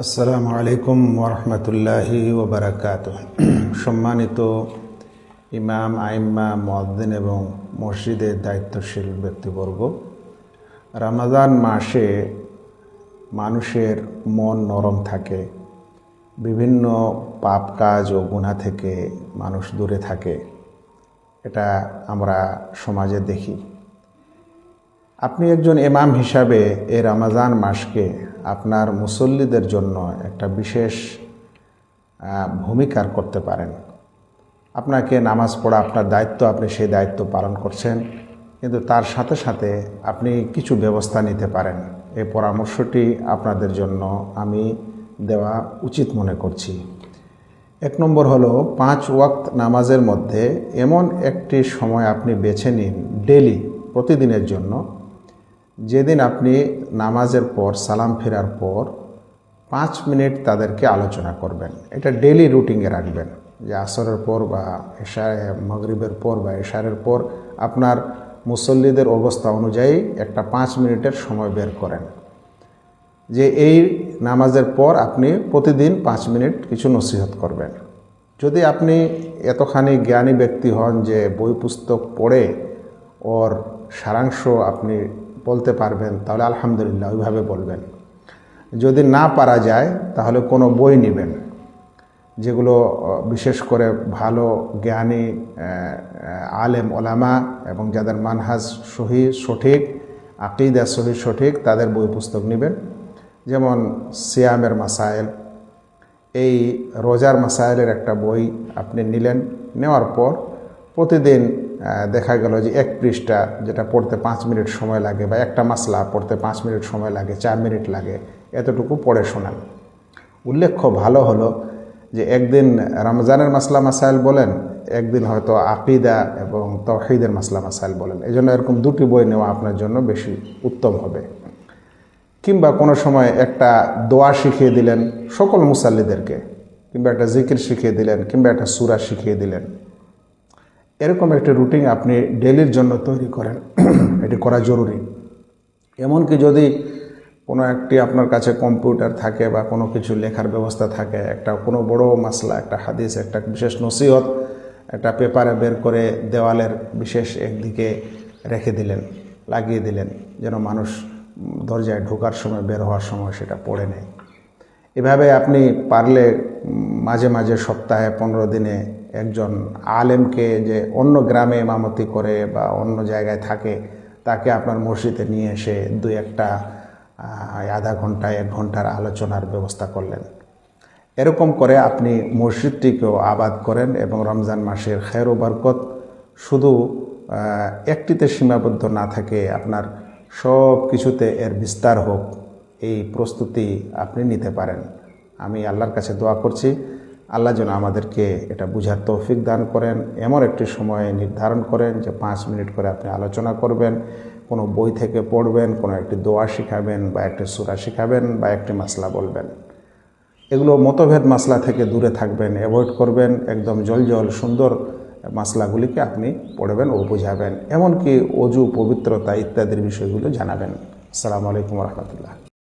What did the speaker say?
আসসালামু আলাইকুম ওরহমতুল্লাহি ওবারাকাতুহ। সম্মানিত ইমাম, আইম্মা, মুয়াজ্জিন এবং মসজিদের দায়িত্বশীল ব্যক্তিবর্গ, রমজান মাসে মানুষের মন নরম থাকে, বিভিন্ন পাপ কাজ ও গুনাহ থেকে মানুষ দূরে থাকে, এটা আমরা সমাজে দেখি। আপনি একজন ইমাম হিসাবে এই রমজান মাসকে আপনার মুসল্লিদের জন্য একটা বিশেষ ভূমিকা করতে পারেন। আপনাকে নামাজ পড়া আপনার দায়িত্ব, আপনি সেই দায়িত্ব পালন করছেন, কিন্তু তার সাথে সাথে আপনি কিছু ব্যবস্থা নিতে পারেন। এই পরামর্শটি আপনাদের জন্য আমি দেওয়া উচিত মনে করছি। 1 নম্বর হলো 5 ওয়াক্ত নামাজের মধ্যে এমন একটি সময় আপনি বেছে নিন ডেলি, প্রতিদিনের জন্য, যেদিন আপনি নামাজের পর সালাম ফেরার পর 5 মিনিট তাদেরকে আলোচনা করবেন। এটা ডেলি রুটিনে রাখবেন যে আসরের পর বা মাগরিবের পর বা এশারের পর আপনার মুসল্লিদের অবস্থা অনুযায়ী একটা 5 মিনিটের সময় বের করেন, যে এই নামাজের পর আপনি প্রতিদিন 5 মিনিট কিছু নসিহত করবেন। যদি আপনি এতখানি জ্ঞানী ব্যক্তি হন যে বই পুস্তক পড়ে ওর সারাংশ আপনি বলতে পারবেন, তাহলে আলহামদুলিল্লাহ ওইভাবে বলবেন। যদি না পারা যায় তাহলে কোনো বই নেবেন, যেগুলো বিশেষ করে ভালো জ্ঞানী আলেম ওলামা এবং যাদের মানহাজ সঠিক, আকীদা সঠিক, তাদের বই পুস্তক নেবেন। যেমন সিয়ামের মাসাইল, এই রোজার মাসাইলের একটা বই আপনি নিলেন। নেওয়ার পর প্রতিদিন দেখা গেল যে 1 পৃষ্ঠা, যেটা পড়তে 5 মিনিট সময় লাগে, বা একটা মাসলা পড়তে 5 মিনিট সময় লাগে, 4 মিনিট লাগে, এতটুকু পড়ে শোনান। উল্লেখ্য ভালো হলো যে একদিন রমজানের মাসলা মাসাইল বলেন, একদিন হয়তো আকীদা এবং তাওহীদের মাসলা মাসাইল বলেন। এই জন্য এরকম 2টি বই নেওয়া আপনার জন্য বেশি উত্তম হবে। কিংবা কোনো সময় একটা দোয়া শিখিয়ে দিলেন সকল মুসাল্লিদেরকে, কিংবা একটা জিকির শিখিয়ে দিলেন, কিংবা একটা সূরা শিখিয়ে দিলেন। এরকম একটা রুটিন আপনি ডেলির জন্য তৈরি করেন, এটি করা জরুরি। এমনকি যদি কোনো একটি আপনার কাছে কম্পিউটার থাকে বা কোনো কিছু লেখার ব্যবস্থা থাকে, একটা কোনো বড় মাসলা, একটা হাদিস, একটা বিশেষ নসিহত একটা পেপারে বের করে দেওয়ালের বিশেষ একদিকে রেখে দিলেন, লাগিয়ে দিলেন, যেন মানুষ দরজায় ঢোকার সময়, বের হওয়ার সময় সেটা পড়ে নেয়। এভাবে আপনি পারলে মাঝে মাঝে সপ্তাহে 15 দিনে একজন আলেমকে, যে অন্য গ্রামে ইমামতি করে বা অন্য জায়গায় থাকে, তাকে আপনার মসজিদে নিয়ে এসে 2-1টা আধা ঘন্টা 1 ঘন্টার আলোচনার ব্যবস্থা করলেন। এরকম করে আপনি মসজিদটিকেও আবাদ করেন এবং রমজান মাসের খের ও বরকত শুধু একটিতে সীমাবদ্ধ না থাকে, আপনার সব কিছুতে এর বিস্তার হোক, এই প্রস্তুতি আপনি নিতে পারেন। আমি আল্লাহর কাছে দোয়া করছি, আল্লাহ যেন আমাদেরকে এটা বুঝার তৌফিক দান করেন। এমন একটি সময় নির্ধারণ করেন যে 5 মিনিট করে আপনি আলোচনা করবেন, কোনো বই থেকে পড়বেন, কোনো একটি দোয়া শিখাবেন, বা একটি সূরা শিখাবেন, বা একটি মাসলা বলবেন। এগুলো মতভেদ মাসলা থেকে দূরে থাকবেন, অ্যাভয়েড করবেন। একদম জল সুন্দর মাসলাগুলিকে আপনি পড়বেন ও বুঝাবেন, এমনকি অজু, পবিত্রতা ইত্যাদির বিষয়গুলো জানাবেন। আসসালামু আলাইকুম রহমতুল্লাহ।